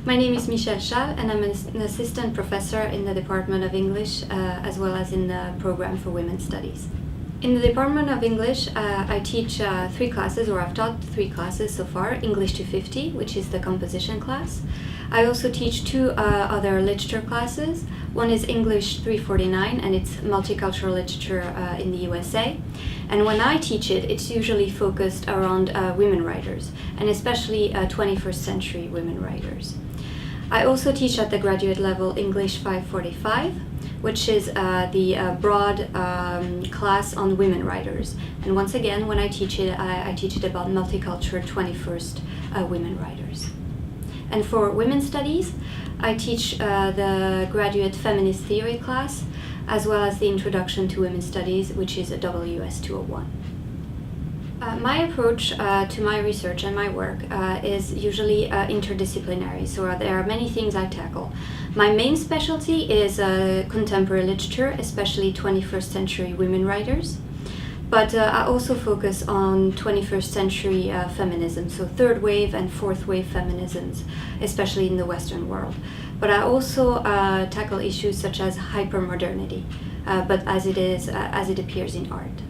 My name is Michelle Schall, and I'm an assistant professor in the Department of English as well as in the program for Women's Studies. In the Department of English, I teach 3 classes, or I've taught 3 classes so far. English 250, which is the composition class. I also teach 2 other literature classes. One is English 349, and it's multicultural literature in the USA. And when I teach it, it's usually focused around women writers, and especially 21st century women writers. I also teach at the graduate level English 545, which is the broad class on women writers. And once again, when I teach it, I teach it about multicultural 21st women writers. And for women's studies, I teach the graduate feminist theory class, as well as the introduction to women's studies, which is a WS 201. My approach to my research and my work is usually interdisciplinary, so there are many things I tackle. My main specialty is contemporary literature, especially 21st century women writers, but I also focus on 21st century feminism, so third wave and fourth wave feminisms, especially in the Western world. But I also tackle issues such as hypermodernity, but as it appears in art.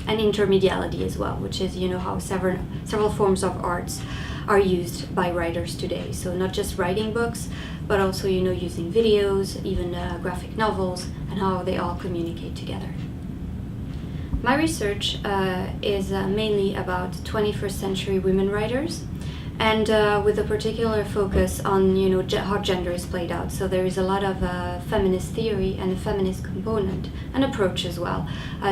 And intermediality as well, which is, how several forms of arts are used by writers today. So not just writing books, but also, using videos, even graphic novels, and how they all communicate together. My research is mainly about 21st century women writers, and with a particular focus on, how gender is played out. So there is a lot of feminist theory and a feminist component, and approach as well,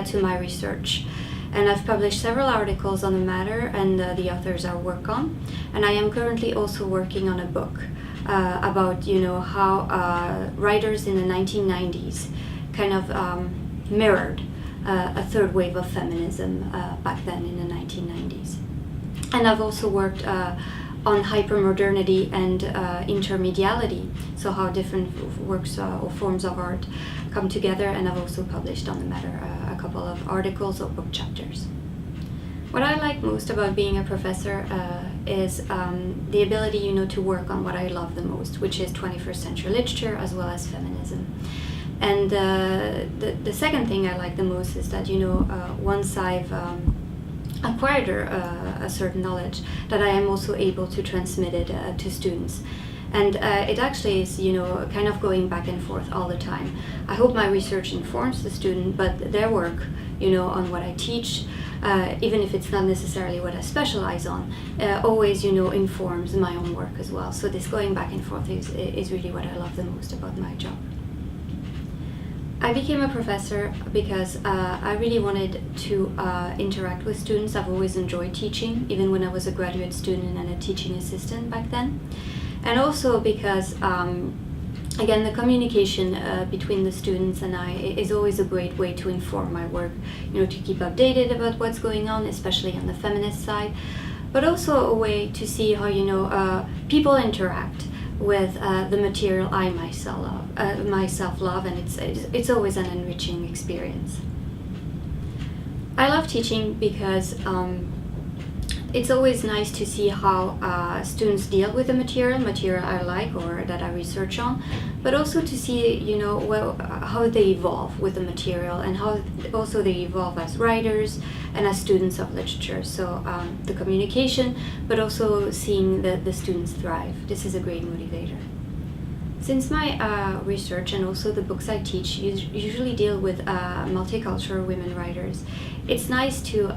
to my research. And I've published several articles on the matter, and the authors I work on. And I am currently also working on a book about, how writers in the 1990s kind of mirrored a third wave of feminism back then in the 1990s. And I've also worked on hypermodernity and intermediality, so how different works or forms of art come together, and I've also published on the matter a couple of articles or book chapters. What I like most about being a professor is the ability, to work on what I love the most, which is 21st century literature as well as feminism. And the second thing I like the most is that, once I've acquired a certain knowledge, that I am also able to transmit it to students. And it actually is, kind of going back and forth all the time. I hope my research informs the student, but their work, on what I teach, even if it's not necessarily what I specialize on, always, informs my own work as well. So this going back and forth is really what I love the most about my job. I became a professor because I really wanted to interact with students. I've always enjoyed teaching, even when I was a graduate student and a teaching assistant back then. And also because, again, the communication between the students and I is always a great way to inform my work, to keep updated about what's going on, especially on the feminist side, but also a way to see how, people interact with the material I myself love, and it's always an enriching experience. I love teaching because it's always nice to see how students deal with the material I like or that I research on, but also to see, how they evolve with the material and how also they evolve as writers and as students of literature. So the communication, but also seeing the students thrive. This is a great motivator. Since my research and also the books I teach usually deal with multicultural women writers, it's nice to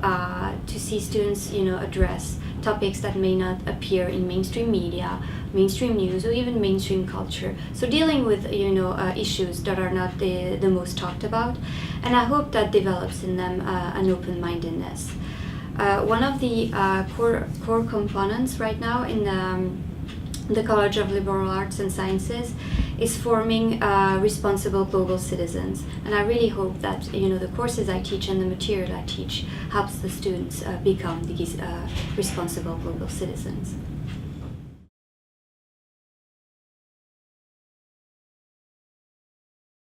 see students, address topics that may not appear in mainstream media, mainstream news, or even mainstream culture. So dealing with, issues that are not the most talked about, and I hope that develops in them an open-mindedness. One of the core components right now in the College of Liberal Arts and Sciences is forming responsible global citizens. And I really hope that, the courses I teach and the material I teach helps the students become these responsible global citizens.